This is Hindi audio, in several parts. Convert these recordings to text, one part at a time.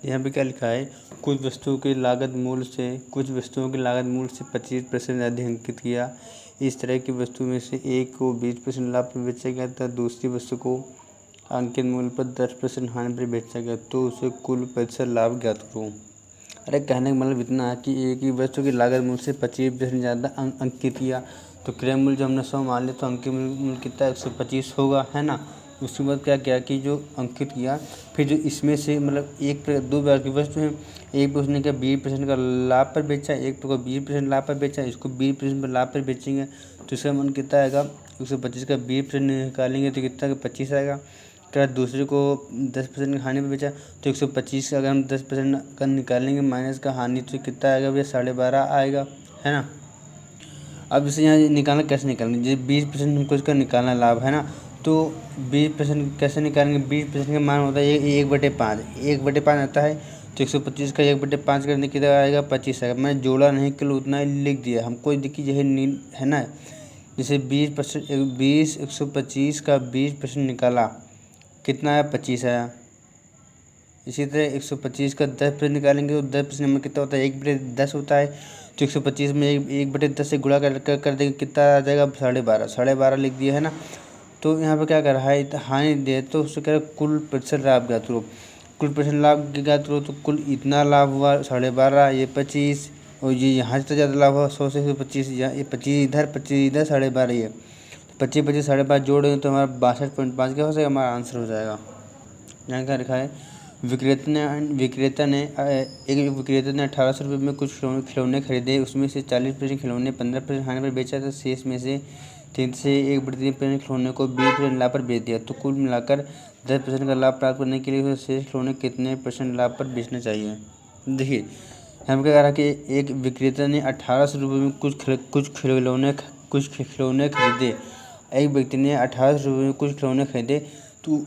यहाँ पे क्या लिखा है, कुछ वस्तुओं की लागत मूल्य से 25% अधिक अंकित किया। इस तरह की वस्तु में से एक को 20% लाभ पर बेचा गया था, दूसरी वस्तु को अंकित मूल्य पर 10% हानि पर बेचा गया, तो उसे कुल प्रतिशत लाभ ज्ञात करो। अरे कहने का मतलब इतना है कि एक ही वस्तु की लागत मूल्य से 25% ज़्यादा अंकित किया, तो क्रय मूल्य जब हमने 100 मान लिया तो अंकित मूल्य कितना 125 होगा, है ना। उसके बाद क्या किया कि जो अंकित किया, फिर जो इसमें से मतलब दो प्रकार की वस्तु है, एक पे उसने क्या 20% का लाभ पर बेचा, एक पे 20% लाभ पर बेचा, इसको 20% पर लाभ पर बेचेंगे तो इसका मन कितना आएगा, 125 का 20% निकालेंगे तो कितना 25 आएगा। क्या दूसरे को 10% हानि पर बेचा, तो 125 का अगर हम 10% का निकालेंगे माइनस का हानि तो कितना आएगा भैया 12.5 आएगा, है ना। अब इसे यहाँ निकालना कैसे निकालेंगे, जैसे 20% हमको इसका निकालना लाभ, है ना। तो 20% कैसे निकालेंगे, 20% का मान होता है 1/5, 1/5 आता है, तो 125 का 1/5 करने कितना आएगा 25 आएगा। मैंने जोड़ा नहीं केवल उतना ही लिख दिया, हमको देखिए यही है ना। जैसे 125 का 20% निकाला कितना आया 25 आया। इसी तरह 125 का 10% निकालेंगे तो 10% नंबर कितना होता है 1/10 होता है, तो 125 में 1/10 से गुणा कर देंगे कितना आ जाएगा 12.5 लिख दिया, है ना। तो यहाँ पे क्या कर रहा है, हानि दे तो उससे कह रहा है कुल प्रतिशत लाभ ज्ञात करो। कुल प्रतिशत लाभ ज्ञात करो तो कुल इतना लाभ हुआ 12.5, ये 25, और ये यहाँ से तो ज़्यादा लाभ हुआ 100 से 125, ये 25 इधर 12.5 ये 25 12.5 जोड़ेंगे तो हमारा 62.5 क्या हो जाएगा, हमारा आंसर हो जाएगा। यहाँ क्या लिखा है, विक्रेता ने एक विक्रेता ने 1800 रुपये में कुछ खिलौने खरीदे, उसमें से 40% खिलौने 15% हानि पर बेचा था, शेष में से 1/3% खिलौने को 20% लाभ पर बेच दिया, तो कुल मिलाकर 10% का लाभ प्राप्त करने के लिए उसे शेष खिलौने कितने % लाभ पर बेचना चाहिए। देखिए हम क्या कह रहा है कि एक विक्रेता ने 1800 रुपये में कुछ खिलौने खरीदे। एक व्यक्ति ने 1800 रुपये में कुछ खिलौने खरीदे, तो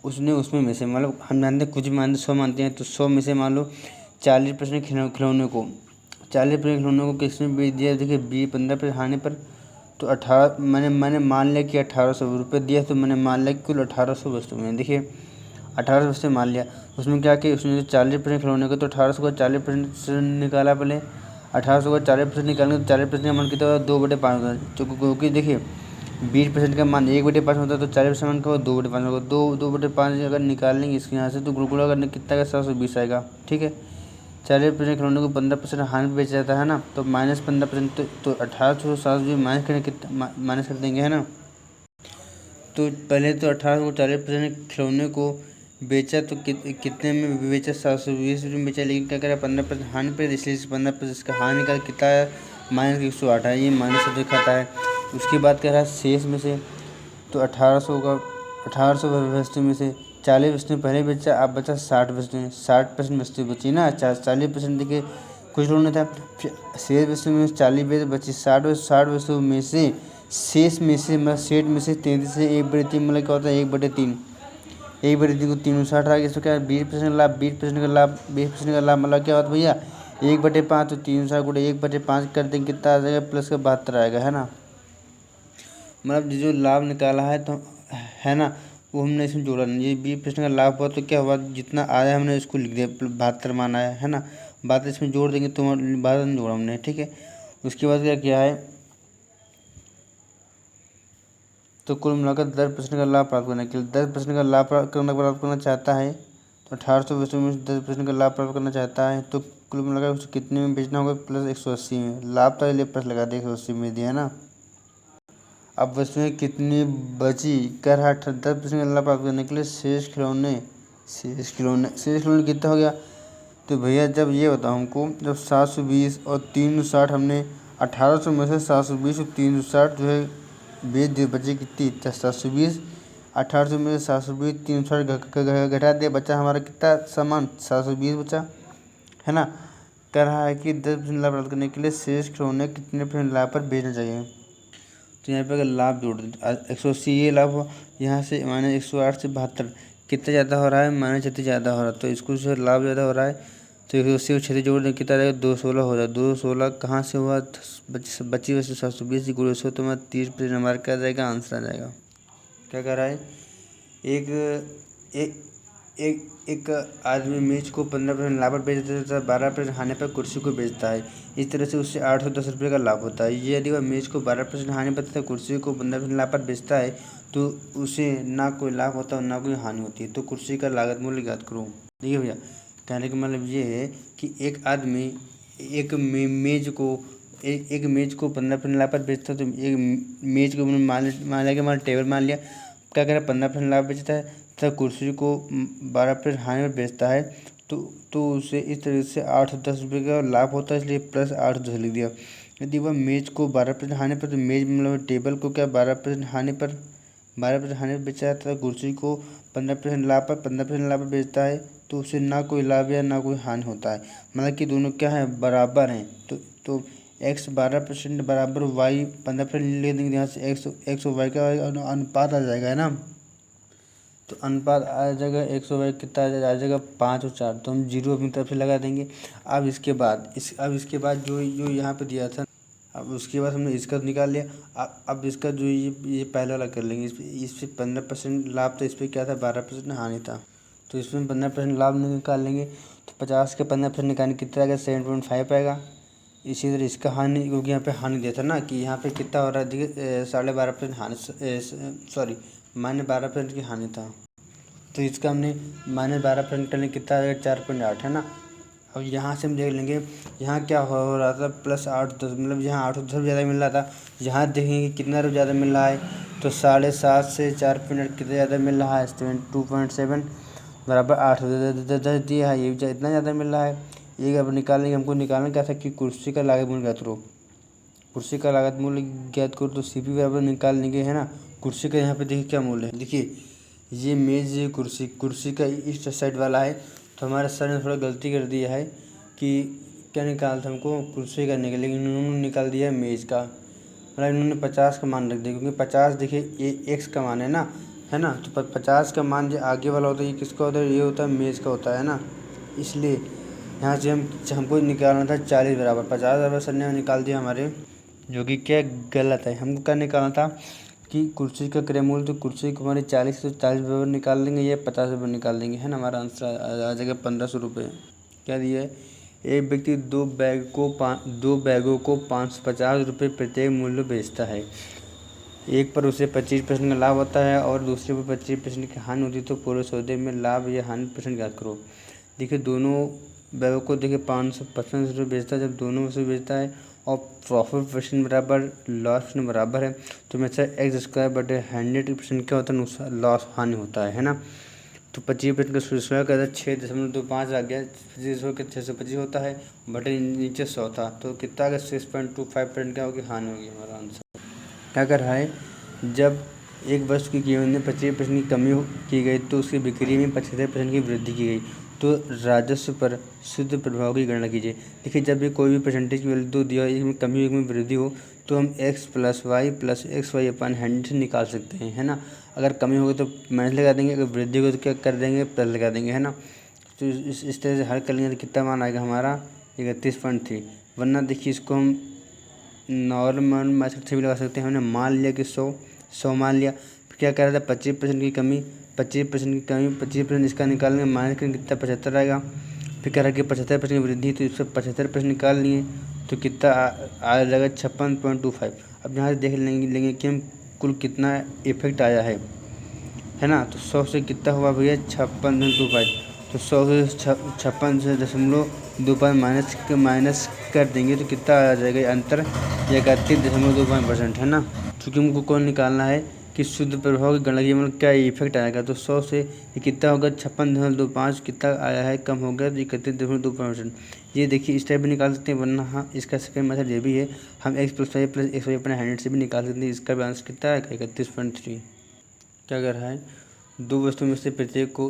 उसने उसमें में से मतलब हम जानते हैं कुछ मानते 100 मानते हैं, तो 100 में से मान लो 40% खिलौने को 40% खिलौने को किसने बेच दिया। देखिए 15% हानि पर, तो 18 मैंने मान लिया कि 1800 रुपये दिया, तो मैंने मान लिया कि कुल 1800 वस्तु में, देखिए 1800 वस्तु मान लिया। उसमें क्या कि उसने 40% खिलौने को, तो 1800 का 40% निकाला पहले, 1800 का 40% निकालेंगे तो 40% का मान कितना होगा 2/5 होगा, क्योंकि देखिए 20% का मान 1/5 होता है, तो 40% मान का 2/5 होगा, 2/5 अगर निकालेंगे इसके यहाँ से तो गुणा करने कितना का 720 आएगा, ठीक है। 40% खिलौने को 15% हानि पे बेचा जाता है ना, तो -15%, तो 1800 से 720 माइनस करने कितना माइनस कर देंगे, है ना। तो पहले तो 1800 को 40% खिलौने को बेचा तो कितने में बेचा 720 रुपये में बेचा, लेकिन क्या करा 15% हानि पे, इसलिए 15% का हानि का कितना है -108 है, ये माइनस से दिखाता है। उसके बाद कह रहा है शेष में से, तो 1800 वस्तु में से 40 वस्तुएं पहले बेचा, अब बचा 60 वस्तुएं, 60% वस्तु बची ना, 40% देखिए कुछ लोगों ने था, शेष वस्तु में 40 बची, 60 वस्तु में से शेष में से मतलब सेठ में से 33 से 1/3 मतलब क्या होता है 1/3, 1/3 को 360 आ गया, इसको क्या 20% लाभ, 20% का लाभ मतलब क्या होता है भैया 1/5, तो 360 गुणे 1/5 कर देंगे कितना आ जाएगा प्लस का 72 आएगा, है ना। मतलब जो लाभ निकाला है तो है ना, वो हमने इसमें जोड़ा नहीं, ये 20% का लाभ हुआ तो क्या हुआ जितना आया हमने इसको लिख दिया 72 मान आया, है ना। 72 इसमें जोड़ देंगे तो 72 जोड़ा हमने, ठीक है। उसके बाद क्या किया है, तो कुल मिलाकर 10% का लाभ प्राप्त करने के लिए 10% का लाभ प्राप्त करना चाहता है, तो 1800 वस्तु में 10% का लाभ प्राप्त करना चाहता है, तो कुल मिलाकर उसको कितने में बेचना होगा प्लस 180 में, लाभ तो लिए प्लस लगा दे 180 में दिया, है ना। अब वस्तुएं कितनी बची कर 10% का लाभ प्राप्त करने के लिए शेष खिलौने कितना हो गया, तो भैया जब ये बताओ हमको, जब 720 और 360 हमने 1800 में से 720 और 360 जो है बेच दिए, बचे कितनी 720, 1800 में से 720 360 घटा दिया, बचा हमारा कितना सामान 720 बचा, है ना। कह रहा है कि 10% लाभ प्राप्त करने के लिए शेष खिलौने कितने % लाभ पर बेचना चाहिए। तो यहाँ पे अगर लाभ जोड़ दें 180 ये लाभ हुआ, यहाँ से -108 से 72 कितना ज़्यादा हो रहा है -36 ज़्यादा हो रहा है, तो इसको से लाभ ज़्यादा हो रहा है, तो 180 और 36 जोड़ दें कितना रहेगा 216 हो जाए, 216 कहाँ से हुआ बची वैसे 720 गुणे 100, तो हमारा 30% हमारा क्या जाएगा आंसर आ जाएगा। क्या कह रहा है, एक एक आदमी मेज को 15% लाभ पर बेच देता है, 12% हानि पर कुर्सी को बेचता है। इस तरह से उससे 810 रुपये का लाभ होता है। ये यदि वह मेज को 12% हानि पर तथा कुर्सी को 15% लाभ पर बेचता है तो उसे ना कोई लाभ होता है और ना कोई हानि होती है। तो कुर्सी का लागत मूल्य ज्ञात करो। देखिए भैया, कहने का मतलब ये है कि एक आदमी एक एक मेज को 15% लाभ पर बेचता है। तो एक मेज को मान लिया कि मान टेबल मान लिया, क्या कह रहा है 15% लाभ बेचता है तथा कुर्सी को 12% हानि पर बेचता है। तो उसे इस तरह से 810 रुपये का लाभ होता है, इसलिए प्लस 810 लिख दिया। यदि वह मेज को 12% हानि पर, तो मेज मतलब टेबल को क्या 12% हानि पर बेचा है तथा कुर्सी को 15% लाभ पर बेचता है। तो उसे ना कोई लाभ या ना कोई हानि होता है। मतलब कि दोनों क्या है, बराबर हैं। तो एक्स 12% बराबर वाई 15% ले देंगे। यहाँ से एक्स और वाई का अनुपात आ जाएगा, है ना। तो अनुपात आ जाएगा, 100 कितना आ जाएगा 5 और 4। तो हम 0 अपनी तरफ से लगा देंगे। अब इसके बाद जो यहाँ पे दिया था, अब उसके बाद हमने इसका निकाल लिया। अब इसका जो ये पहला वाला कर लेंगे। इस पर 15% लाभ था, इस पर क्या था 12% हानि था। तो इसमें 15% लाभ निकाल लेंगे। तो 50 के 15% निकालने कितना आएगा, 7.5 आएगा। इसी तरह इसका हानि, क्योंकि यहाँ पे हानि दिया था ना कि यहाँ पे कितना हो रहा है, देखिए 12.5% हानि, सॉरी -12% की हानि था। तो इसका हमने -12% करने कितना आ जाएगा, 4.8, है ना। अब यहाँ से हम देख लेंगे, यहाँ क्या हो रहा था, प्लस 810, मतलब यहाँ 810 ज़्यादा मिल रहा था। यहाँ देखेंगे कितना रुपये ज़्यादा मिल रहा है, तो 7.5 से 4.8 कितना ज़्यादा मिल रहा है, 2.7 बराबर 810 दिया है। ये भी इतना ज़्यादा मिल रहा है। ये अब निकालेंगे, हमको निकालना क्या था कि कुर्सी का लागत मूल्य ज्ञात करो। कुर्सी का लागत मूल्य ज्ञात करो, तो CP बराबर निकाल लेंगे, है ना। कुर्सी का यहाँ पे देखिए क्या मूल्य है, देखिए ये मेज, ये कुर्सी का इस साइड वाला है। तो हमारे सर ने थोड़ा गलती कर दिया है कि क्या निकाल था हमको कुर्सी करने के, लेकिन उन्होंने निकाल दिया है मेज का। मतलब इन्होंने 50 का मान रख दिया, क्योंकि 50 देखिए ये एक्स का मान है ना। तो 50 का मान जो आगे वाला होता है, ये किसका होता है, ये होता है मेज का होता है ना। इसलिए यहाँ से हमको निकालना था 40 बराबर 50 बराबर, सर ने निकाल दिया हमारे, जो कि क्या गलत है। हमको क्या निकालना था कि कुर्सी का क्रय मूल्य, तो कुर्सी को हमारे 40 तो 40 बराबर निकाल देंगे, ये 50 बराबर निकाल देंगे, है ना। हमारा आंसर आ जाएगा 1500 रुपये। क्या दिया है, एक व्यक्ति दो बैगों को 550 रुपये प्रत्येक मूल्य बेचता है। एक पर उसे 25% का लाभ होता है और दूसरे पर 25% की हानि होती है। तो पूरे सौदे में लाभ या हानि % ज्ञात करो। देखिए दोनों बैगों को देखिए 555 रुपये बेचता है, जब दोनों में से बेचता है और प्रॉफिट % बराबर लॉस % बराबर है, तो हमेशा x² बटे 100% क्या होता है, लॉस हानि होता है ना। तो 25% का स्क्वायर का 6.25 आ गया, 625 होता है बटे नीचे 100 था, तो कितना आ गया 6.25% क्या होगी, हानि होगी। हमारा आंसर क्या कर रहा है, जब एक वस्तु की कीमत में 25% की कमी की गई तो उसकी बिक्री में 75% की वृद्धि की गई। तो राजस्व पर शुद्ध प्रभाव की गणना कीजिए। देखिए जब भी कोई भी परसेंटेज की वैल्यू दिया, एक में कमी हो एक में वृद्धि हो, तो हम x + y + xy अपन 100 से निकाल सकते हैं, है ना। अगर कमी होगी तो माइनस लगा देंगे, अगर वृद्धि होगी तो क्या कर देंगे, प्लस लगा देंगे, है ना। तो इस तरह से हल कर लेंगे तो कितना मान आएगा हमारा 31.3। वरना देखिए इसको हम नॉर्मल मेथड से भी लगा सकते हैं। हमने मान लिया कि 100 मान लिया, फिर क्या कह रहा था 25% की कमी, 25% इसका निकालेंगे, माइनस करेंगे कितना 75 आएगा। फिर कह रहा है कि 75% की वृद्धि, तो इससे 75% निकाल लिए तो कितना आ जाएगा 56.25। अब यहाँ से देख लेंगे कि हम कुल कितना इफेक्ट आया है ना। तो 100 से कितना हुआ भैया 56.25, तो 100 से 56.25 माइनस कर देंगे तो कितना आ जाएगा अंतर 31.25%, है ना। क्योंकि हमको कौन निकालना है कि शुद्ध प्रभाव की गणना की, मतलब क्या इफेक्ट आएगा। तो 100 से ये कितना होगा 56.25, कितना आया है कम हो गया तो 31.25%। ये देखिए इस टाइप भी निकाल सकते हैं, वरना हाँ इसका सेकंड मेथड ये भी है, हम x + y + xy अपने 100 से भी निकाल सकते हैं। इसका भी आंसर कितना है 31.3। क्या कर रहा है, दो वस्तु में से प्रत्येक को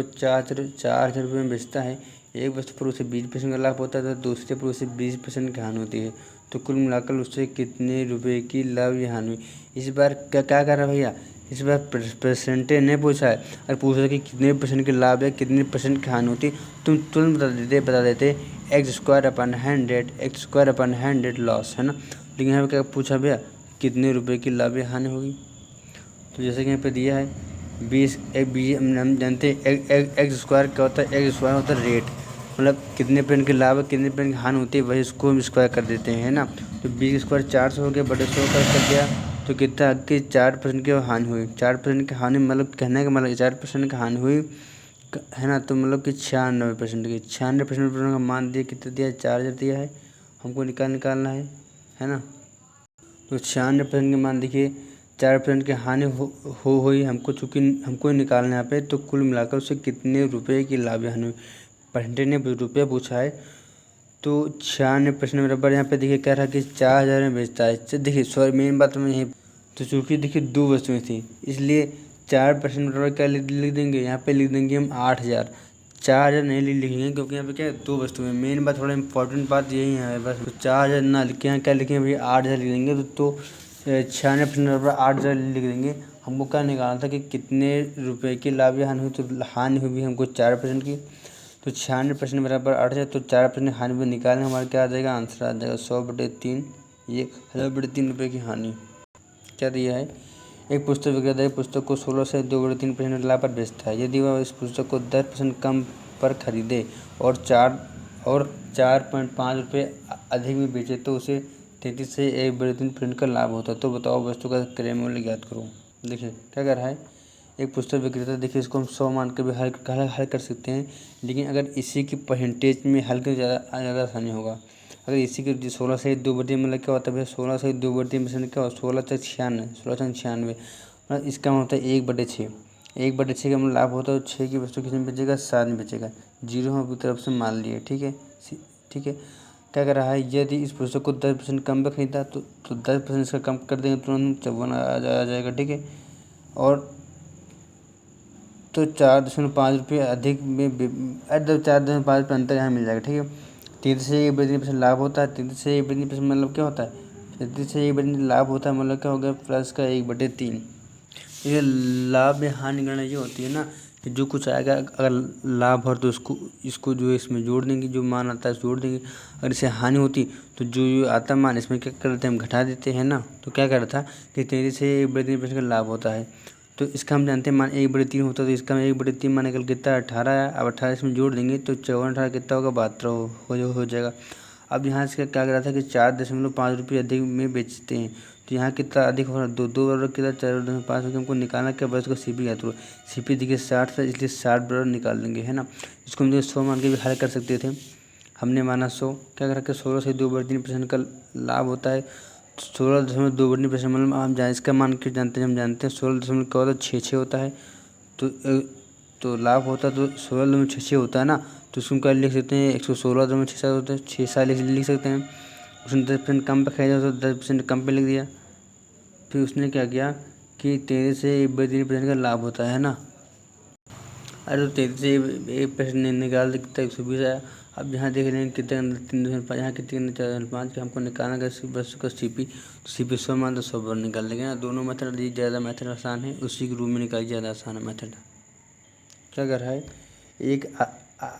4,000 रुपये में बेचता है। एक वस्तु पर उसे 20% का लाभ होता है तथा दूसरे पर उसे 20% की हानि होती है। तो कुल मिलाकर उससे कितने रुपए की लाभ या हानि हुई। इस बार क्या क्या कर रहा है भैया, इस बार परसेंटेज नहीं पूछा है। अगर पूछा कि कितने % के लाभ है कितने % की हानि होती है, तुम तुरंत बता देते x² / 100 लॉस, है ना। लेकिन यहाँ पर क्या पूछा भैया, कितने रुपए की लाभ या हानि होगी। तो जैसे कि यहाँ पे दिया है बीस एक बी हम जानते हैं एक्स स्क्वायर क्या होता है। एक्स स्क्वायर होता है रेट, मतलब कितने परसेंट की लाभ कितने परसेंट की हानि होती है, वही उसको हम स्क्वायर कर देते हैं, है ना। तो बी स्क्वायर 400 हो गया, बटे 100 कर दिया, तो कितना कि 4% की हानि हुई। 4% की हानि मतलब कहने का मतलब 4% की हानि हुई, है ना। तो मतलब कि 96% की 96% का मान दिया, कितना दिया, 4000 दिया है, हमको निकालना है ना। तो 96% के मान देखिए, 4% की हानि हो हुई हमको, चूँकि हमको निकालना है यहाँ पे। तो कुल मिलाकर उससे कितने रुपए की लाभ या हानि हुई, परसेंटेज ने रुपया पूछा है। तो 96% बराबर यहाँ पे देखिए कह रहा है कि 4000 में बेचता है। देखिए सॉरी, मेन बात में यही, तो चूँकि देखिए 2 वस्तुएं थी, इसलिए 4% बराबर क्या लिख देंगे, यहाँ पे लिख देंगे हम 8000। 4000 नहीं लिखेंगे, क्योंकि यहाँ पे क्या है 2 वस्तुएं। मेन बात, थोड़ा इंपॉर्टेंट बात यही है बस। तो 4000 ना लिखे, यहाँ क्या लिखेंगे भैया 8000 लिख देंगे। तो 96% बराबर 8000 लिख देंगे। हमको क्या निकालना था कि कितने रुपए की लाभ या हानि हुई, तो हानि हुई हमको 4% की। तो 96% बराबर 8000, तो 4% हानि में निकालने हमारा क्या आ जाएगा, आंसर आ जाएगा 100/3, 1000/3 रुपये की हानि। क्या दिया है, एक पुस्तक विक्रेता एक पुस्तक को 16 से 2/3% लाभ पर बेचता है। यदि वह इस पुस्तक को 10% कम पर खरीदे और 4.5 रुपये अधिक में बेचे, तो उसे 33 से 1/3% का लाभ होता है। तो बताओ वस्तु का क्रय मूल्य ज्ञात करो। देखिए क्या कर रहा है, एक पुस्तक विक्रेता, देखिए इसको हम 100 मान के भी हल कर सकते हैं, लेकिन अगर इसी की परसेंटेज में हल कर ज़्यादा आसानी होगा। अगर इसी के 16 से 2/3 मतलब क्या होता है भैया, 16 से 2/3% क्या होता है, 16 मतलब इसका मतलब होता है 1/6। 1/6 का मतलब लाभ होता है, 6 की वस्तु किसी में बेचेगा, 7 में बेचेगा, जीरो हम अपनी तरफ से मान लिए, ठीक है। ठीक है, क्या कर रहा है, यदि इस पुस्तक को 10% कम पे खरीदा, तो 10% इसका कम कर देंगे, तुरंत 54 आ जाएगा, ठीक है। और तो 4.5 रुपये अधिक में 4.5 रुपये अंतर यहाँ मिल जाएगा, ठीक है। 33 से 1/3% लाभ होता है। 33 से 1/3% मतलब क्या होता है, 33 से 1/3 लाभ होता है, मतलब क्या हो गया, प्लस का 1/3। ये लाभ में हानि गणना ये होती है ना, कि जो कुछ आएगा, अगर लाभ हो तो इसको जो है इसमें जोड़ देंगे, जो मान आता है जोड़ देंगे। अगर इसे हानि होती तो जो आता मान इसमें क्या करते हैं, हम घटा देते हैं ना। तो क्या कर रहा था कि 33 से 1/3% का लाभ होता है, तो इसका हम जानते हैं मान 1/3 होता है, तो इसका 1/3 मान निकल कितना 18 है। अब 18 इसमें जोड़ देंगे तो 54 18 कितना होगा, 72 हो जाएगा। अब यहाँ से क्या कर रहा था कि 4.5 रुपये अधिक में बेचते हैं, तो यहाँ कितना अधिक हो रहा है, दो बराबर कितना 4.5 रुपये हमको निकालना, क्या बस उसका सीपी याद करो। सीपी देखिए 60 था, इसलिए 60 बराबर निकाल देंगे, है ना। इसको हम 100 मान के भी हल कर सकते थे, हमने माना 100। क्या कर रखा है, 16 से 2/3% का लाभ होता है। 16.2/3% मतलब हम जान इसका मान के जानते हैं, हम जानते हैं 16 क्या होता है, 6 होता है। तो तो लाभ होता है, तो 16 होता है ना। तो उसको क्या लिख सकते हैं, 116 होता है, 6 लिख सकते हैं। उसने 10% कम पे खरीदा, तो 10% कम पे लिख दिया। फिर उसने क्या किया कि 33 से 1/3% का लाभ होता है ना। अरे तो 33 से 1% निकाल दे, कितना 120 आया। अब यहाँ देख रहे हैं कितने अंदर 3.5, यहाँ कितने 4.5 के हमको निकालना का बस का सीपी, तो सीपी 100 मान तो 100 निकाल देंगे ना। दोनों मेथड ज़्यादा मेथड आसान है, उसी के रूप में निकाली ज़्यादा आसान है मेथड। क्या कर रहा है, एक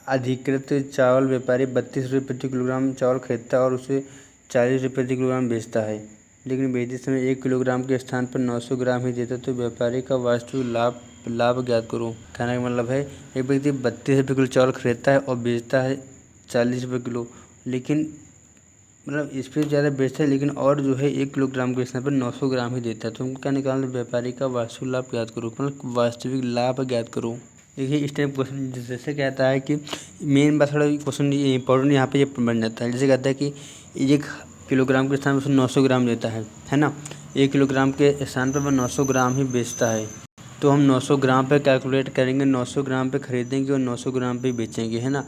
अधिकृत चावल व्यापारी 32 रुपये प्रति किलोग्राम चावल खरीदता है और उसे 40 रुपये प्रति किलोग्राम बेचता है, लेकिन बेचते समय 1 किलोग्राम के स्थान पर 900 ग्राम ही देता है। तो व्यापारी का वास्तविक लाभ ज्ञात करो। कहने का मतलब है, एक व्यक्ति 32 रुपये किलो चावल खरीदता है और बेचता है 40 रुपये किलो, लेकिन मतलब इस पर ज़्यादा बेचता है, लेकिन और जो है 1 किलोग्राम के स्थान पर 900 ग्राम ही देता है। तो हमको क्या निकालना, व्यापारी का वास्तविक लाभ ज्ञात करो, मतलब वास्तविक लाभ ज्ञात करो। देखिए इस टाइप क्वेश्चन जैसे कहता है कि मेन बात, थोड़ा क्वेश्चन इंपॉर्टेंट यहाँ पे ये बन जाता है। जैसे कहता है कि 1 किलोग्राम के स्थान पर 900 ग्राम देता है ना। 1 किलोग्राम के स्थान पर वह 900 ग्राम ही बेचता है। तो हम 900 ग्राम पे कैलकुलेट करेंगे, 900 ग्राम पे खरीदेंगे और 900 ग्राम पे बेचेंगे, है ना।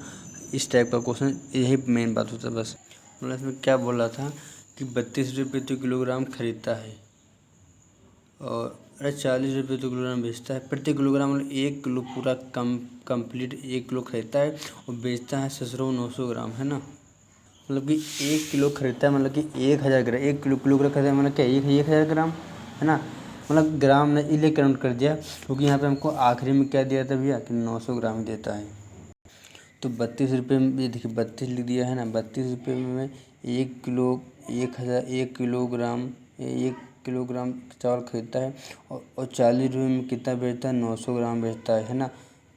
इस टाइप का क्वेश्चन, यही मेन बात होता है बस। मतलब इसमें क्या बोल रहा था कि 32 रुपये प्रति किलोग्राम खरीदता है और 40 रुपये प्रति किलोग्राम बेचता है। प्रति किलोग्राम मतलब 1 किलो पूरा कंप्लीट 1 किलो खरीदता है और बेचता है 900 ग्राम, है ना। मतलब कि 1 किलो खरीदता है, मतलब कि 1000 ग्राम, 1 किलोग्राम खरीदता है, मतलब क्या 1000 ग्राम, है ना। मतलब ग्राम ने इले काउंट कर दिया, क्योंकि यहाँ पे हमको आखिरी में क्या दिया था भैया कि 900 ग्राम ही देता है। तो 32 रुपये में, ये देखिए 32 लिख दिया है ना। 32 रुपये में 1 किलो 1000 1 किलोग्राम 1 किलोग्राम चावल खरीदता है और 40 रुपये में कितना बेचता है, 900 ग्राम बेचता है ना।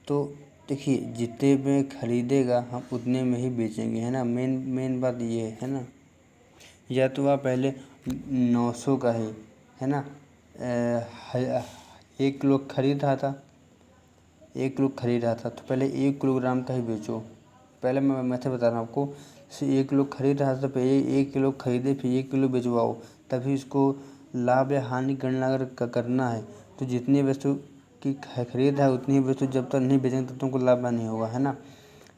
तो देखिए जितने में खरीदेगा हम उतने में ही बेचेंगे, है ना। मेन बात ये है ना। या तो आप पहले 900 का है ना, 1 किलो खरीद रहा था, 1 किलो खरीद रहा था तो पहले 1 किलोग्राम का ही बेचो। पहले मैं मैथड बता रहा हूँ आपको। 1 किलो खरीद रहा था तो पहले 1 किलो खरीदे, फिर 1 किलो बेचवाओ, तभी इसको लाभ या हानि गणना अगर करना है तो जितनी वस्तु की खरीद है उतनी वस्तु जब तक नहीं बेचेंगे तब तुमको लाभ नहीं होगा, है ना।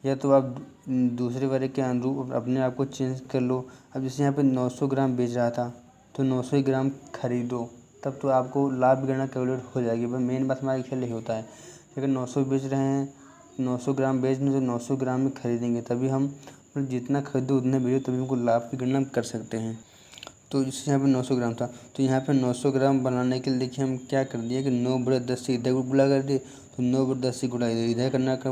या तो आप दूसरे वाले के अनुरूप अपने आप को चेंज कर लो। अब जैसे यहाँ पे 900 ग्राम बेच रहा था तो 900 ग्राम खरीदो, तब तो आपको लाभ गणना कैलकुलेट हो जाएगी। बस मेन बात हमारा खेल यही होता है, अगर 900 बेच रहे हैं, 900 ग्राम बेच रहे हैं तो 900 ग्राम में खरीदेंगे, तभी हम जितना खरीदो उतने बेचो, तभी हमको लाभ की गणना कर सकते हैं। तो जैसे यहाँ पे 900 ग्राम था तो यहाँ पे 900 ग्राम बनाने के लिए देखिए हम क्या कर दिए कि 9/10 से इधर गुणा कर दिए, तो 9/10 से गुणा इधर करना कर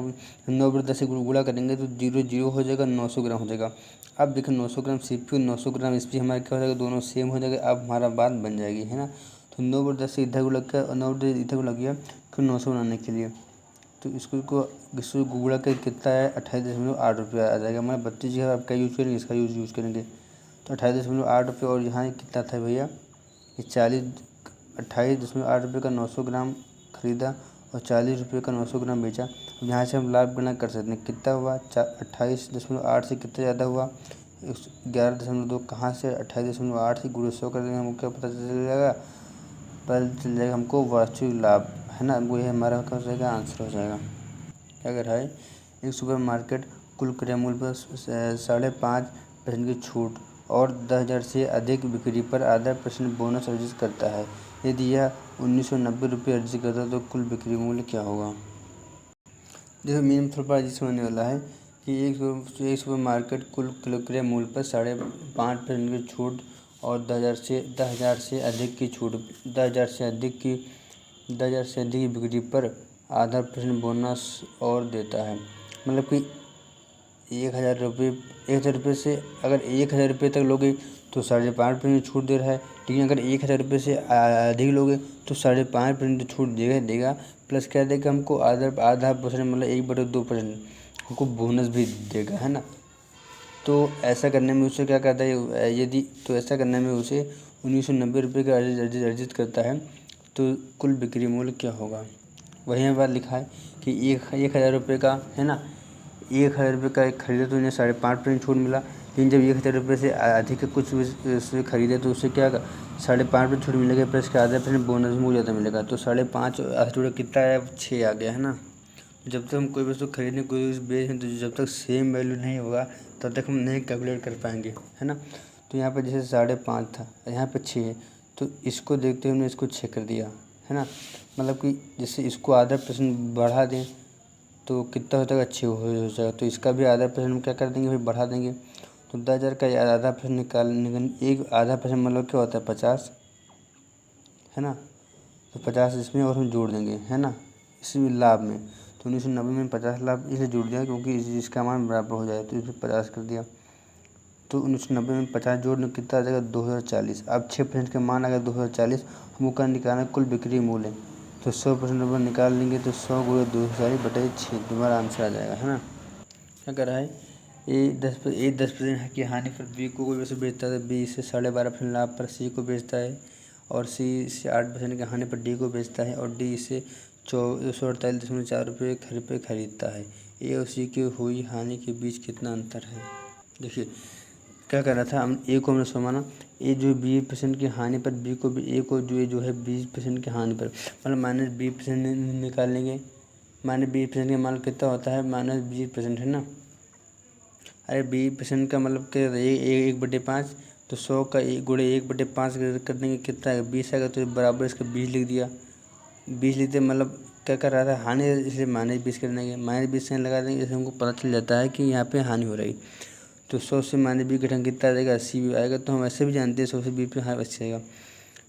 9/10 से गुणा करेंगे तो 0 हो जाएगा, 900 ग्राम हो जाएगा। अब देखिए 900 ग्राम CPU 900 ग्राम SP हमारा क्या हो जाएगा, दोनों सेम हो जाएगा। अब हमारा बात बन जाएगी, है ना। तो 9/10 से इधर गुणा किया और 9/10 इधर गुणा किया फिर 900 बनाने के लिए, तो इसको गुणा कर कितना है, 28.8 रुपया आ जाएगा हमारा। 32 जगह आप क्या यूज़ करेंगे, इसका यूज़ करेंगे तो 28.8 रुपये। और यहाँ कितना था भैया, ये 28.8 रुपये का 900 ग्राम खरीदा और 40 रुपये का 900 ग्राम बेचा। अब यहाँ से हम लाभ गणना कर सकते हैं, कितना हुआ 28.8 से कितना ज़्यादा हुआ 11.2। कहाँ से 28.8 से गुणे 100 कर देंगे, हमको क्या पता चल जाएगा हमको वास्तविक लाभ, है ना। वो ये हमारा क्या हो जाएगा, आंसर हो जाएगा। क्या कर रहा है, एक सुपर मार्केट कुल क्रय मूल्य पर 5.5% की छूट और 10,000 से अधिक बिक्री पर आधा % बोनस अर्जित करता है। यदि यह 1990 रुपये अर्जित करता है तो कुल बिक्री मूल्य क्या होगा। देखो मीन थोड़ा अजीब समझने वाला है कि एक सुपर मार्केट कुल क्रय मूल्य पर 5.5% की छूट और 10,000 से अधिक की छूट, 10,000 से अधिक की बिक्री पर आधा % बोनस और देता है। मतलब कि 1,000 रुपये से अगर 1,000 रुपये तक लोगे तो 5.5% छूट दे रहा है, लेकिन अगर 1,000 रुपये से अधिक लोगे तो 5.5% छूट देगा प्लस क्या देगा हमको, आधा % मतलब 1/2% हमको बोनस भी देगा, है ना। तो ऐसा करने में उसे क्या करता है, यदि तो ऐसा करने में उसे 1990 रुपये का अर्जित करता है तो कुल बिक्री मूल्य क्या होगा। वहीं बात लिखा है कि 1,000 रुपये का, है ना, 1,000 रुपये का एक खरीदे तो उन्हें 5.5% छूट मिला, लेकिन जब 1,000 रुपये से अधिक का कुछ उससे खरीदे तो उससे क्या 5.5% छूट मिलेगा प्लस का आधा % बोनस भी ज़्यादा मिलेगा। तो 5.5 और कितना है, 6 आ गया, है ना। जब तक हम कोई वस्तु खरीदें कोई बेचें तो जब तक सेम वैल्यू नहीं होगा तब तक हम नहीं कैलकुलेट कर पाएंगे, है ना। तो यहाँ पर जैसे 5.5 था, यहाँ पर 6 है, तो इसको देखते हुए हमने इसको 6 कर दिया, है ना। मतलब कि जैसे इसको आधा % बढ़ा दें तो कितना हो जाएगा, 6 हो जाएगा। तो इसका भी आधा % हम क्या कर देंगे, फिर बढ़ा देंगे। तो 10,000 का आधा % निकाल एक आधा % मतलब क्या होता है 50, है ना। तो 50 इसमें और हम जोड़ देंगे, है ना, इसी लाभ में। तो 1990 में 50 लाभ इसे जोड़ दिया क्योंकि इसका मान बराबर हो जाए तो इसमें 50 कर दिया। तो 1990 में 50 जोड़ने कितना आ जाएगा, 2,040। अब 6% का मान अगर 2,040 हमको क्या निकालना है, कुल बिक्री मूल्य। तो 100% नंबर निकाल लेंगे तो 100 × 240/6 तुम्हारा आंसर आ जाएगा, है ना। क्या कर रहा है, ए 10% की हानि पर बी को कोई वैसे बेचता है, बी से 12.5% लाभ पर सी को बेचता है और सी से 8% की हानि पर डी को बेचता है और डी इसे 248.4 रुपये खरीदता है। ए और सी की हुई हानि के बीच कितना अंतर है। देखिए क्या कर रहा था, हम ए को हमने समाना, ए जो 20% की हानि पर बी को भी ए को जो है 20% की हानि पर मतलब -20% निकाल लेंगे। -20% का मान कितना होता है, -20%, है ना। अरे 20% का मतलब क्या, 1/5, तो 100 का 1/5 कर देंगे कितना है, 20 आएगा तो बराबर इसका 20 लिख दिया। 20 लिखते मतलब क्या कर रहा था, हानि, इसलिए -20 कर देंगे, -20 से लगा देंगे, जैसे हमको पता चल जाता है कि यहाँ पे हानि हो रही। तो 100 से -20 घटाएंगे कितना आ जाएगा, 80 भी आएगा। तो हम ऐसे भी जानते हैं 100 से 20 पे हाँ 80 आएगा।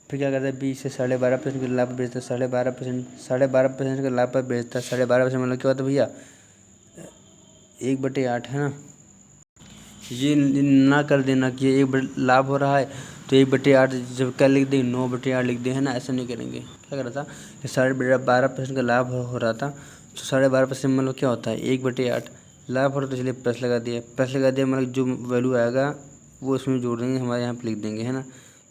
फिर क्या करता है, 20 से 12.5% के लाभ पर बेचता है, 12.5% का लाभ पर बेचता है। 12.5% मतलब क्या होता है भैया, 1/8, है ना। ये ना कर देना कि 1 लाभ हो रहा है तो 1/8 जब क्या लिख देंगे, 9/8 लिख दें, है ना। ऐसा नहीं करेंगे। क्या कर रहा था कि 12.5% का लाभ हो रहा था, तो 12.5% मतलब क्या होता है, 1/8 लाभ हो रहा, तो इसलिए प्लस लगा दिया। प्लस लगा दिया मतलब जो वैल्यू आएगा वो इसमें जोड़ देंगे, हमारे यहाँ पे लिख देंगे, है ना।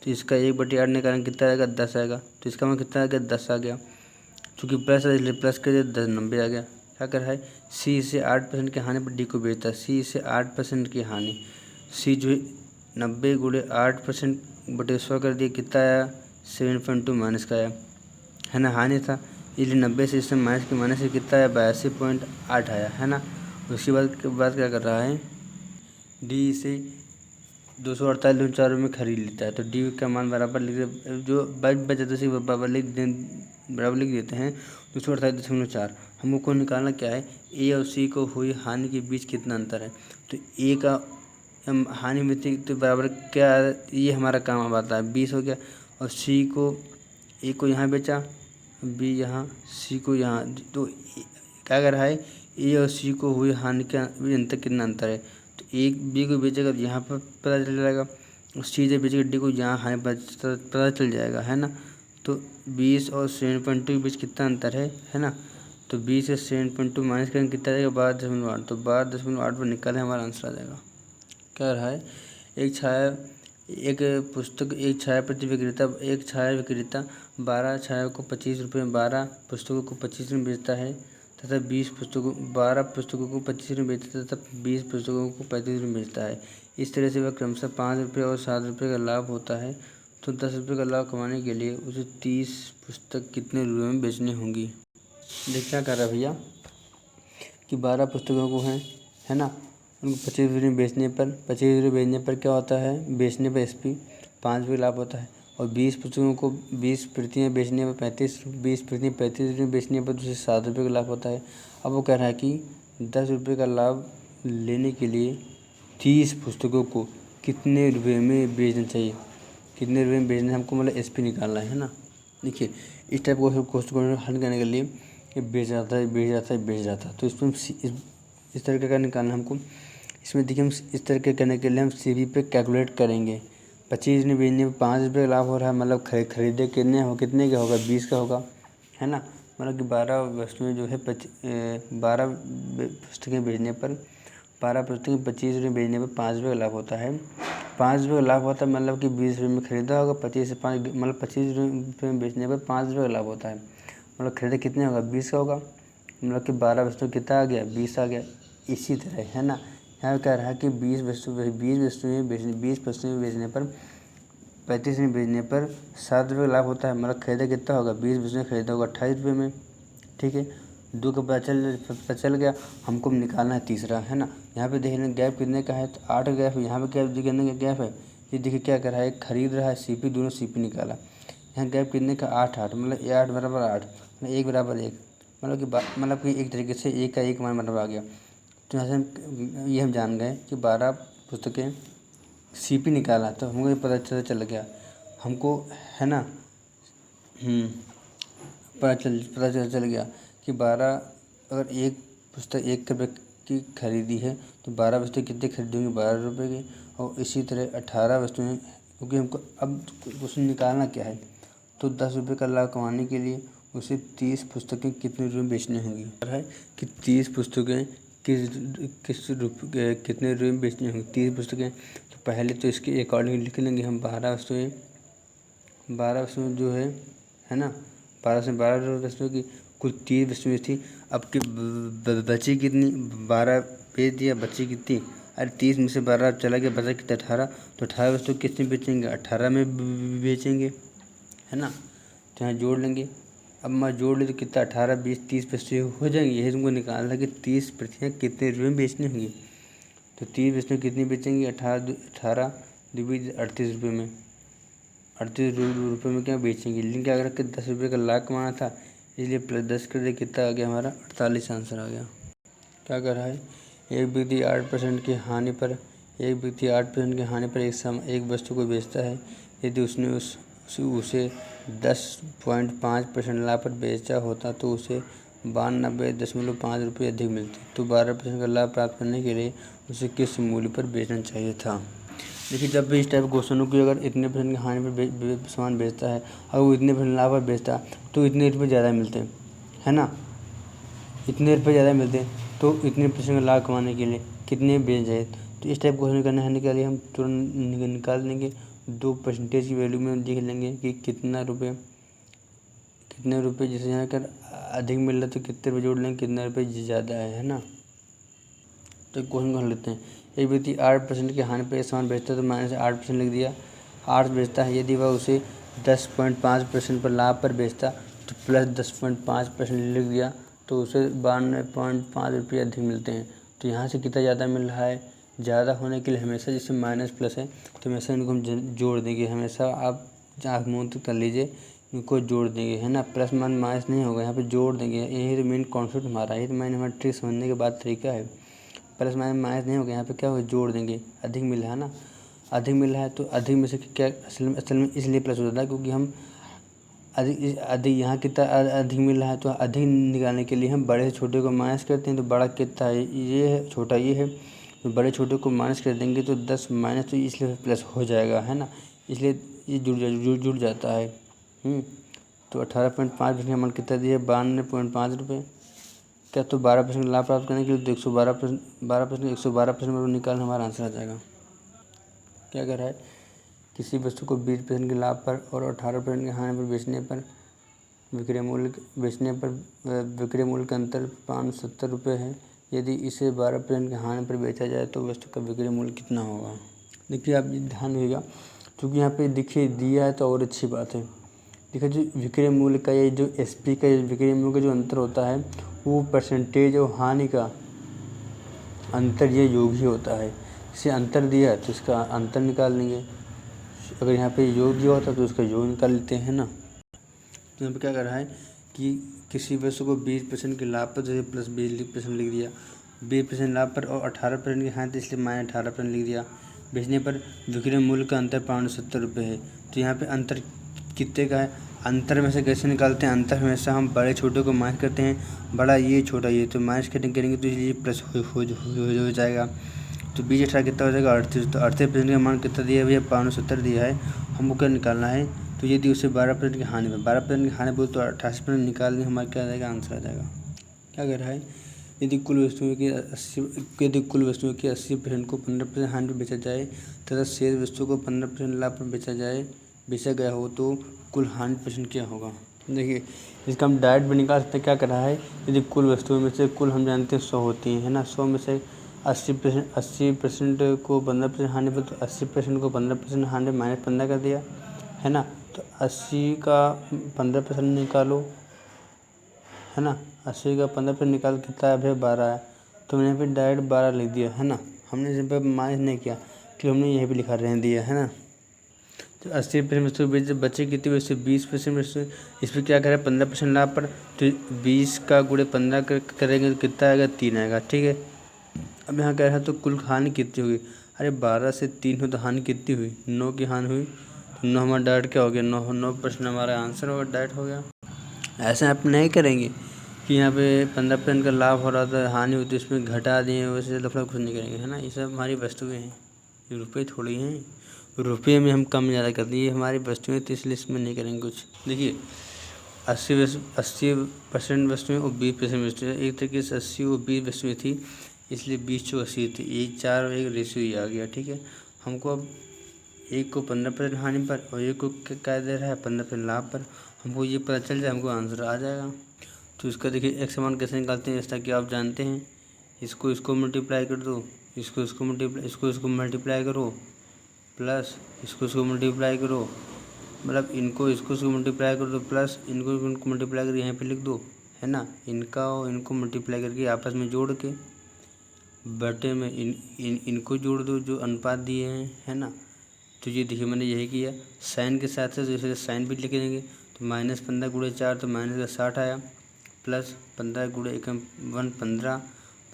तो इसका 1/8 निकालेंगे कितना आएगा, 10 आएगा। तो इसका मतलब कितना आ गया, 10 आ गया। चूँकि प्लस है इसलिए प्लस कर दिया, 10 90 आ गया। क्या कर रहा है, सी से 8% की हानि पर डी को बेचता है। सी से 8% की हानि, सी जो है 90 गुणे 8% बटे 100 कर दिया, कितना आया, 7.2 माइनस का आया, है ना। हानि था इसलिए 90 से इसमें माइनस से कितना आया, 82.8 आया, है ना। उसके बाद क्या कर रहा है, डी से 248 चारों में खरीद लेता है। तो डी का मान बराबर लिख, जो बच जाता है बराबर लिख देते हैं 248.4। हमको निकालना क्या है, ए और सी को हुई हानि के बीच कितना अंतर है। तो ए का हानि में थी तो बराबर क्या, ये हमारा काम अब आता है 20 हो गया। और सी को, ए को यहाँ बेचा, बी यहाँ, सी को यहाँ, तो क्या कर रहा है, ए और सी को हुई हानि का अंतर कितना अंतर है। तो एक बी को बेचेगा तो यहाँ पर पता चल जाएगा, और सी जब बेचेगा डी को यहाँ हानि पता चल जाएगा, है ना। तो 20 और 7.2 के बीच कितना अंतर है ना। तो 20 से 7.2 माइनस करेंगे कितना आ जाएगा, 12.8। तो 12.8 पर निकालें, हमारा आंसर आ जाएगा। क्या रहा है, एक छाया विक्रेता 12 छाया को 25 रुपये में, 12 पुस्तकों को 25 में बेचता है तथा 12 पुस्तकों को 25 में बेचता है तथा 20 पुस्तकों को 35 में बेचता है। इस तरह से वह क्रमशः 5 रुपये और 7 रुपये का लाभ होता है। तो 10 रुपये का लाभ कमाने के लिए उसे 30 पुस्तक कितने रुपये में बेचनी होंगी। देख क्या कर रहा है भैया कि 12 पुस्तकों को है ना, उनको 25 रुपये बेचने पर, 25 रुपये बेचने पर क्या होता है, बेचने पर SP 5 रुपये लाभ होता है। और 20 पुस्तकों को 20 प्रतियाँ बेचने पर 20 प्रतियाँ 35 रुपये बेचने पर उसे 7 रुपये का लाभ होता है। अब वो कह रहा है कि 10 रुपये का लाभ लेने के लिए 30 पुस्तकों को कितने रुपये में बेचना चाहिए, कितने रुपये में बेचना है हमको, मतलब SP निकालना है ना। देखिए इस टाइप को क्वेश्चन को हल करने के लिए कि बेच जाता है, तो इसमें इस तरीके का निकालना हमको। इसमें देखिए हम इस तरीके करने के लिए हम CV पे कैलकुलेट करेंगे। 25 ने बेचने पर 5 रुपये का लाभ हो रहा है, मतलब खरीदे कितने का होगा, 20 का होगा, है ना। मतलब कि 12 वस्तुएँ जो है 12 पुस्तकें बेचने पर, 12 पुस्तकें 25 रुपये बेचने पर 5 रुपये का लाभ होता है। 5 रुपये का लाभ होता है मतलब कि 20 रुपये में खरीदा होगा, 25 से 5 मतलब 25 रुपये में बेचने पर 5 रुपये का लाभ होता है। मतलब खरीदा कितने होगा, 20 का होगा, मतलब कि 12 वस्तु कितना आ गया, 20 आ गया। इसी तरह है ना, यहाँ कह रहा है कि 20 वस्तुएं बेचने पर 35 में बेचने पर 7 रुपये का लाभ होता है। मतलब खरीदा कितना होगा, 20 वस्तुएं खरीदा होगा 28 रुपये में, ठीक है। 2 का पता चल गया। हमको निकालना है तीसरा, है ना। यहाँ पे देखने गैप कितने का है, तो 8 का गैप है। यहाँ पे गैप कितने का गैप है, ये देखिए क्या कर रहा है, खरीद रहा है CP, दोनों CP निकाला। यहाँ गैप कितने का 8 मतलब ये 8 बराबर 8, मतलब 1 बराबर 1, मतलब कि एक तरीके से 1 का 1 मान बराबर आ गया। तो यहाँ से ये हम जान गए कि 12 पुस्तकें CP निकाला, तो हमको ये पता चल गया हमको, है ना। पता चल गया कि 12, अगर एक पुस्तक 1 रुपये की खरीदी है तो 12 वस्तुएं कितने खरीदेंगे, 12 रुपये की। और इसी तरह 18 वस्तुएं, क्योंकि हमको अब क्वेश्चन निकालना क्या है, तो 10 रुपये का लाभ कमाने के लिए उसे 30 पुस्तकें कितने रुपये में बेचनी होंगी। है कि 30 पुस्तकें कितने रुपये में बेचनी होंगी, 30 पुस्तकें। तो पहले तो इसके अकॉर्डिंग लिख लेंगे हम 12 वस्तुएं जो है ना, 12 वस्तुओं की कुल 30 वस्तुएं थी। अब की बची कितनी, 12 बेच दिया, बची कितनी, अरे 30 में से 12 चला गया, बचा कितना 18। तो 18 वस्तु कितने बेचेंगे, 18 में बेचेंगे, है ना। तो यहाँ जोड़ लेंगे। अब मैं जोड़ ले तो कितना, 18 20 30 वस्तुएं हो जाएंगी। यही तुमको निकालना है कि 30 प्रतियाँ कितने रुपये में बेचनी होंगी। तो 30 वस्तुएं कितनी बेचेंगे, 18 2 38 रुपये में, 38 रुपये में क्या बेचेंगे। लेकिन क्या कर 10 रुपये का लाभ कमाना था, इसलिए +10 कर दे, कितना आ गया हमारा 48 आंसर आ गया। क्या कर रहा है, एक व्यक्ति 8% की हानि पर एक वस्तु को बेचता है। यदि उसने उसे 10.5% लाभ पर बेचा होता तो उसे 92.5 रुपये अधिक मिलते। तो 12% का लाभ प्राप्त करने के लिए उसे किस मूल्य पर बेचना चाहिए था। देखिए जब भी इस टाइप के क्वेश्चनों की अगर इतने परसेंट की हानि पर सामान बेचता है, अगर वो इतने परसेंट लाभ पर बेचता है तो इतने रुपये ज़्यादा मिलते हैं, है ना। इतने रुपये ज़्यादा मिलते हैं तो इतने परसेंट का लाभ कमाने के लिए कितने बेच जाए। तो इस टाइप क्वेश्चन करने के लिए हम तुरंत निकाल लेंगे, 2% की वैल्यू में देख लेंगे कि कितने रुपये जैसे यहाँ कर अधिक मिल रहा है तो कितने रुपये जोड़ लेंगे, कितने रुपये ज़्यादा है ना। तो क्वेश्चन को हल लेते हैं। एक व्यक्ति 8% की हानि पर सामान बेचता है तो माइनस 8% लिख दिया। 8 बेचता है, यदि वह उसे 10.5% पर लाभ पर बेचता तो प्लस 10.5% लिख दिया, तो उसे 92.5 रुपये अधिक मिलते हैं। तो यहाँ से कितना ज़्यादा मिल रहा है, ज़्यादा होने के लिए हमेशा जैसे माइनस प्लस है तो हमेशा इनको हम जोड़ देंगे। हमेशा आप आँख मूंद कर लीजिए, इनको जोड़ देंगे, है ना। प्लस माइनस नहीं होगा, यहाँ पे जोड़ देंगे। यही तो मेन कॉन्सेप्ट हमारा, यही तो मैंने हमारा ट्रिक समझने के बाद तरीका है। प्लस माइनस नहीं होगा, यहाँ पे क्या होगा, जोड़ देंगे। अधिक मिल रहा है ना, अधिक मिल रहा है तो अधिक में से क्या असल में इसलिए प्लस हो जाता है क्योंकि हम अधिक यहाँ कितना अधिक मिल रहा है तो अधिक निकालने के लिए हम बड़े से छोटे को माइनस करते हैं। तो बड़ा कितना है, ये है, छोटा ये है, तो बड़े छोटे को माइनस कर देंगे तो 10 माइनस तो इसलिए प्लस हो जाएगा, है ना। इसलिए ये जुड़ जाता है। तो 18.5% अमाउंट कितना दिया, 92.5 रुपये। क्या तो 12% लाभ प्राप्त करने के लिए तो 112% निकालना हमारा आंसर आ जाएगा। क्या कर रहा है, किसी वस्तु को 20% के लाभ पर और 18% के हानि पर बेचने पर विक्रय मूल्य का अंतर 570 रुपये है। यदि इसे 12% के हानि पर बेचा जाए तो वस्तु का विक्रय मूल्य कितना होगा। देखिए आप ध्यान रखिएगा, क्योंकि यहाँ पे देखिए दिया है तो और अच्छी बात है। देखिए जो विक्रय मूल्य का, ये जो एसपी का विक्रय मूल्य का जो अंतर होता है वो परसेंटेज और हानि का अंतर ये योग ही होता है। इसे अंतर दिया है तो इसका अंतर निकाल लेंगे। अगर यहाँ पे योग दिया होता तो उसका योग निकाल लेते हैं ना। तो यहाँ पे क्या कर रहा है कि किसी वस्तु को 20% के लाभ पर जैसे प्लस 20% लिख दिया, 20% लाभ पर और 18% की हानि, इसलिए माइनस 18% लिख दिया। बेचने पर विक्रय मूल्य का अंतर 570 रुपये है। तो यहाँ पे अंतर कितने का है, अंतर में से कैसे निकालते हैं, अंतर हमेशा हम बड़े छोटे को माइनस करते हैं, बड़ा ये छोटा ये, तो माइनस करेंगे तो इसलिए प्लस हो जाएगा। तो 20 कितना हो जाएगा, 38। तो 38% का मान कितना दिया है भैया, 570 दिया है। हमको क्या निकालना है, तो यदि उसे 12% की हानि पर 12% की हानि बोल तो 88% निकालने हमारा क्या आ जाएगा, आंसर आ जाएगा। क्या कर रहा है, यदि कुल वस्तुओं की 80% को 15% हानि पर बेचा जाए तथा शेष वस्तु को 15% लाभ पर बेचा गया हो तो कुल हानि परसेंट क्या होगा। देखिए इसका हम डायरेक्ट भी निकाल सकते हैं। क्या कर रहा है, यदि कुल वस्तुओं में से कुल हम जानते हैं 100 होती हैं, है ना। 100 में से 80% को 15% हानि पर, तो 80% को 15% हानि माइनस 15 कर दिया, है ना। तो 80 का 15% निकालो, है ना। 80 का 15% निकाल कितना है भैया, 12 है। तो मैंने यहाँ पे डायरेक्ट 12 लिख दिया, है ना। हमने यहाँ पे माइनस नहीं किया क्योंकि हमने यहीं पे लिखा रहने दिया, है ना। तो 80% वस्तु बेच बचे कितनी वस्तु, 20% वस्तु। इस पर क्या करें, 15% लाभ पर, तो 20 का गुणे 15 करेंगे तो कितना आएगा, 3 आएगा, ठीक है। अब यहाँ कह रहा है तो कुल हानि कितनी हुई, अरे 12 से 3 हो तो हानि कितनी हुई, 9 की हानि हुई। तो 9 हमारा डायरेक्ट क्या हो गया, 9% हमारा आंसर होगा, डायरेक्ट हो गया। ऐसे आप नहीं करेंगे कि यहाँ पे 15% का लाभ हो रहा था, हानि हुई तो इसमें घटा दिए, वैसे लफड़ा कुछ नहीं करेंगे, है ना। ये सब हमारी वस्तुएँ हैं, ये रुपये थोड़ी हैं। रुपये में हम कम ज़्यादा कर दिए, हमारी वस्तुएँ, तो इसलिए इसमें नहीं करेंगे कुछ। देखिए 80% वस्तुएँ और 20% वस्तुएँ, एक तरीके से 80 और 20 वस्तुएँ थी, इसलिए 20 से 80 थी, ये 4 और 1 रेशियो ही आ गया, ठीक है। हमको अब एक को 15% हानि पर और एक को क्या दे रहा है, 15% लाभ पर, हमको ये पता चल जाए, हमको आंसर आ जाएगा। तो इसका देखिए एक्स अमाउंट कैसे निकालते हैं, जैसा कि आप जानते हैं, इसको मल्टीप्लाई कर दो, इसको मल्टीप्लाई करो, प्लस इसको मल्टीप्लाई करो, मतलब इसको मल्टीप्लाई कर दो, प्लस इनको मल्टीप्लाई करके यहाँ पे लिख दो, है ना। इनका और इनको मल्टीप्लाई करके आपस में जोड़ के बटे में इनको जोड़ दो जो अनुपात दिए हैं, है ना। तो ये देखिए मैंने यही किया, साइन के साथ साथ जैसे साइन भी लिख देंगे। तो -15 गुणे 4 तो -60 आया, प्लस 15 गुणे 1 15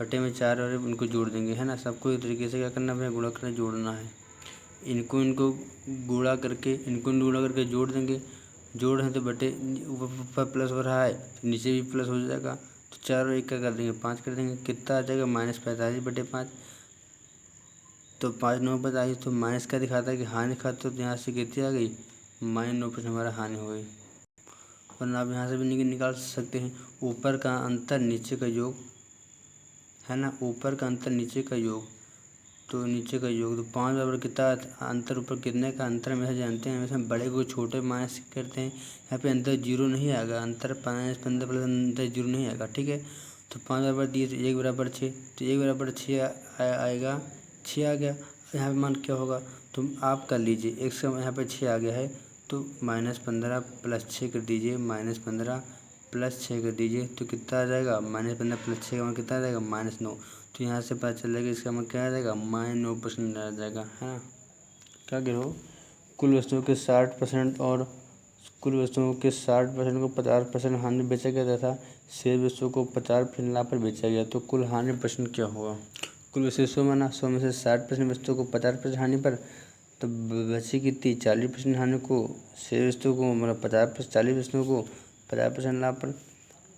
बटे में 4 और उनको जोड़ देंगे, है ना। सबको एक तरीके से क्या करना है, गुणा करके जोड़ना है। इनको गुणा करके जोड़ देंगे, जोड़ है तो बटे ऊपर प्लस हो रहा है तो नीचे भी प्लस हो जाएगा। तो 4 और 1 का कर देंगे, 5 कर देंगे, कितना आ जाएगा, -45 बटे 5। तो 5 9 आई तो माइनस का दिखाता है कि हानि खाता, तो यहाँ से कितनी आ गई -9% हमारा हानि हो गई। वरना आप यहाँ से भी निकाल सकते हैं ऊपर का अंतर नीचे का योग, है ना, ऊपर का अंतर नीचे का योग, तो नीचे का योग तो 5 बराबर कितना अंतर, ऊपर कितने का अंतर हमेशा जानते हैं, हमेशा बड़े को छोटे माइनस करते हैं। यहाँ पे अंतर जीरो नहीं आएगा, अंतर -15 प्लस अंतर जीरो नहीं आएगा, ठीक है। तो 5 बराबर 10, 1 बराबर 6, तो 1 बराबर 6 आएगा, 6 आ गया। यहाँ पे मान क्या होगा, तो आप कर लीजिए, एक से यहाँ पर 6 आ गया है, तो -15 प्लस 6 कर दीजिए, -15 प्लस 6 कर दीजिए, तो कितना आ जाएगा, -15 प्लस 6 का मान कितना आ जाएगा -9। तो यहाँ से पता चल जाएगा इसका मान क्या आ जाएगा -9% आ जाएगा, है ना। क्या कह रहे हो, कुल वस्तुओं के 60% और कुल वस्तुओं के 60% को 50% हानि बेचा गया तथा शेष वस्तुओं को 50% लाभ पर बेचा गया, तो कुल हानि % क्या होगा। कुल वस्तु 100 माना, 100 में से 60% वस्तुओं को 50% हानि पर, तो बची कितनी 40% हानि को, शेष वस्तुओं को मतलब 40 वस्तुओं को 50% लाभ पर।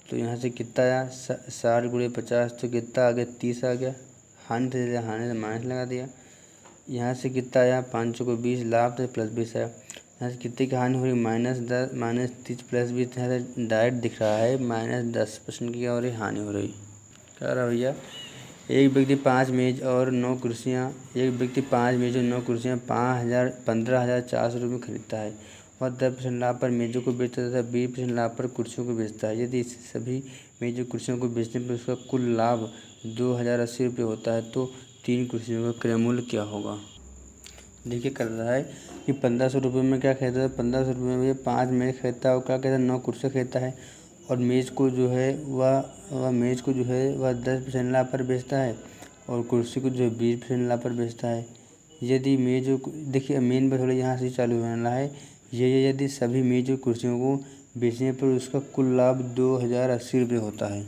तो यहाँ से कितना आया 60 × 50, तो कितना आ गया 30 आ गया, हानि से माइनस लगा दिया। यहाँ से कितना आया 500 को 20, लाभ तो +20 आया। यहाँ से कितने की हानि हो रही -10 -30 +20, यहाँ से डायरेक्ट दिख रहा है -10% की क्या हो रही हानि हो रही। क्या रहा भैया, एक व्यक्ति 5 मेज और 9 कुर्सियाँ 15,400 रुपये में खरीदता है। वह 10% लाभ पर मेजों को बेचता है तथा 20% लाभ पर कुर्सियों को बेचता है। यदि सभी मेजों कुर्सियों को बेचने पर उसका कुल लाभ 2,080 रुपये होता है, तो 3 कुर्सियों का क्रय मूल्य क्या होगा। देखिए कर रहा है कि 1500 रुपये में क्या खरीदता है, 1500 रुपये में 5 मेज खरीदता है और क्या कहता है 9 कुर्सियाँ खरीदता है, और मेज़ को जो है वह मेज़ को जो है वह 10% लाभ पर बेचता है और कुर्सी को जो है 20% लाभ पर बेचता है। यदि मेज़ देखिए मेन पर थोड़ा यहाँ से चालू होने है, ये यदि सभी मेज़ और कुर्सियों को बेचने पर उसका कुल लाभ 2,080 रुपये होता है।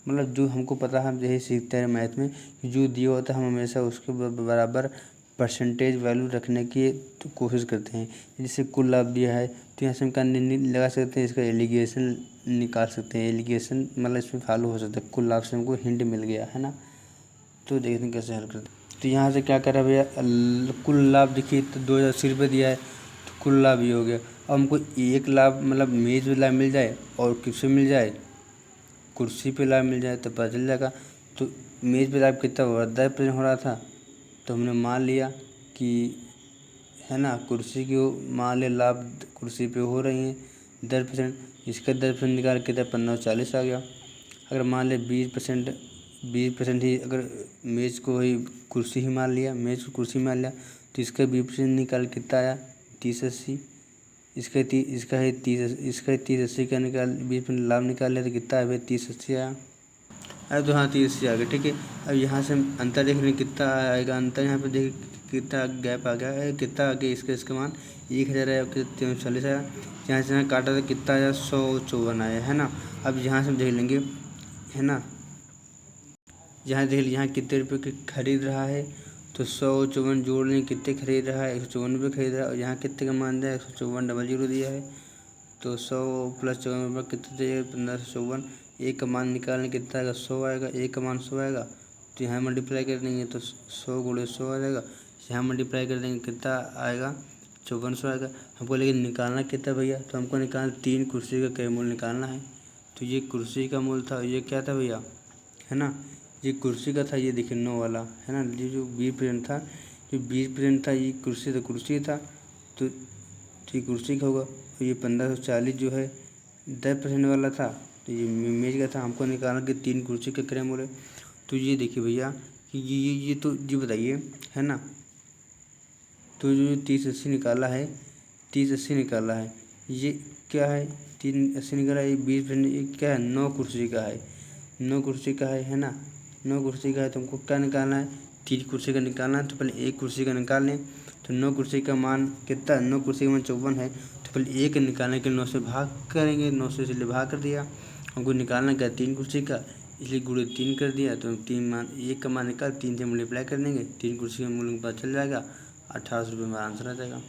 मतलब जो हमको पता है, हम यही सीखते हैं मैथ में, जो दिया होता है हम हमेशा उसके बराबर परसेंटेज वैल्यू रखने की तो कोशिश करते हैं। जैसे कुल लाभ दिया है तो यहाँ से हम क्या लगा सकते हैं, इसका एलिगेशन निकाल सकते हैं, एलिगेशन मतलब इसमें फॉलो हो सकता है। कुल लाभ से हमको हिंट मिल गया है ना, तो देखते हैं कैसे हल करते हैं। तो यहाँ से क्या करा भैया, कुल लाभ देखिए तो 2,080 रुपये दिया है, तो कुल लाभ ये हो गया। अब हमको एक लाभ मतलब मेज पे लाभ मिल जाए और किससे मिल जाए, कुर्सी पे लाभ मिल जाए तो पता चल जाएगा। तो मेज पे लाभ कितना हो रहा, 10% हो रहा था, तो हमने मान लिया कि है ना कुर्सी की मान ले लाभ कुर्सी पे हो रही हैं 10%, इसका 10% निकाल के 1540 आ गया। अगर मान ले 20% ही अगर मेज़ को ही कुर्सी ही मान लिया, मेज़ को कुर्सी मान लिया, तो इसका 20% निकाल कितना आया 3080, इसका 3080 का निकाल 20% लाभ निकाल लिया तो कितना है भाई 3080 आया। अरे तो हाँ 3080 आ गया, ठीक है। अब यहाँ से हम अंतर देख रहे हैं कितना आएगा, अंतर यहाँ पे देख कितना गैप आ गया है, कितना आ गया इसका मान 1,000 आया, 340 आया। यहाँ से यहाँ काटा तो कितना आया 154 आया, है ना। अब यहाँ से हम देख लेंगे, है ना, यहाँ देख लीजिए यहाँ कितने रुपये की खरीद रहा है, तो 154 जोड़ लें कितने खरीद रहा है 154 रुपये खरीद रहा है, और यहाँ कितने का मान दिया है 154,000 दिया है, तो 100 + 54 कितने चाहिए 1554। एक का मान निकालने कितना आएगा 100 आएगा, एक का मान 100 आएगा, तो यहाँ मल्टीप्लाई कर देंगे तो 100 × 100 आ जाएगा, यहाँ मल्टीप्लाई कर देंगे कितना आएगा 5400 आएगा। हमको लेकिन निकालना कितना भैया, तो हमको निकालना 3 कुर्सी का क्रय मूल्य निकालना है। तो ये कुर्सी का मूल्य था, ये क्या था भैया, है ना, ये कुर्सी का था, ये देखिए 9 वाला, है ना, ये जो 20% था, जो 20% था ये कुर्सी था, तो ये कुर्सी का होगा। और ये 1540 जो है 10% वाला था, तो ये मेज का था। हमको निकालना कि 3 कुर्सी का क्रय मूल्य। तो ये देखिए भैया कि ये तो जी बताइए, है ना, तो जो 3080 निकाला है, 3080 निकाला है, ये क्या है 380 निकाला है, ये 20% ये क्या है 9 कुर्सी का है, 9 कुर्सी का है ना, 9 कुर्सी का है। तो हमको क्या निकालना है 3 कुर्सी का निकालना है, तो पहले एक कुर्सी का निकाल लें। तो 9 कुर्सी का मान कितना, 9 कुर्सी का मान 54 है, तो पहले एक निकालने के 9 से भाग करेंगे, 9 से इसलिए भाग कर दिया। हमको निकालना क्या 3 कुर्सी का, इसलिए गुणे 3 कर दिया, तो 3 मान एक का मान निकाल 3 से मल्टीप्लाई कर देंगे, 3 कुर्सी का मूल्य पता चल जाएगा 1800 रुपये में आंसर आ जाएगा।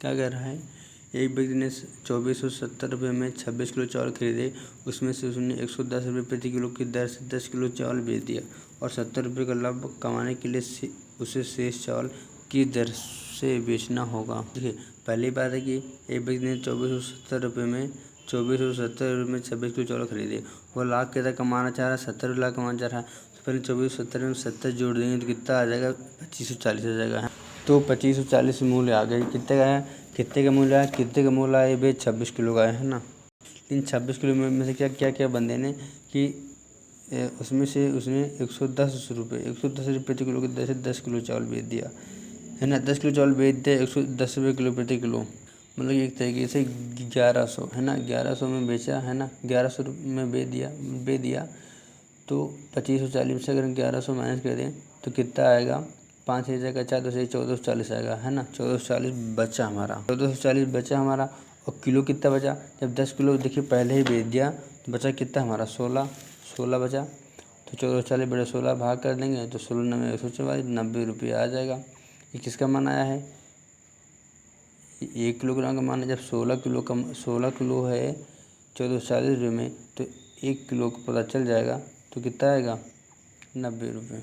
क्या कह रहा है एक व्यक्ति ने 2470 रुपये में 26 किलो चावल खरीदे। उसमें से उसने 110 रुपये प्रति किलो की दर से 10 किलो चावल बेच दिया और 70 रुपये का लाभ कमाने के लिए उसे शेष चावल की दर से बेचना होगा। देखिए, पहली बात है कि एक व्यक्ति ने 2470 रुपये में 26 किलो चावल खरीदे। वो लाख कितना कमाना चाह रहा है? 70 लाख कमाना चाह रहा है। तो पहले 2470 में 70 जोड़ देंगे तो कितना आ जाएगा? 2540 आ जाएगा है। तो 2540 मूल्य आ गए। कितने का है? कितने का मूल्य है? कितने का मूल्य है? भाई 26 किलो का है ना। इन 26 किलो में से क्या क्या क्या बंदे ने कि उसमें से उसने 110 रुपये प्रति किलो की दर से 10 किलो चावल बेच दिया, है ना। 10 किलो चावल बेच दिया 110 रुपये किलो प्रति किलो, मतलब एक तरीके से 1100, है ना। 1100 में बेचा, है ना। 1100 में बेच दिया तो 2540 से अगर 1100 माइनस कर दें तो कितना आएगा? 5 का 4 2 1440 आएगा, है ना। 1440 बचा हमारा, 1440 बचा हमारा। और किलो कितना बचा? जब 10 किलो देखिए पहले ही बेच दिया तो बचा कितना हमारा? 16 बचा। तो 1440 बटे 16 भाग कर देंगे तो 16 9 144 90 रुपये आ जाएगा। ये किसका मान आया है? 1 किलोग्राम का मान है। जब 16 किलो है 1440 रुपये में, तो 1 किलो को पता चल जाएगा तो कितना आएगा? 90 रुपये।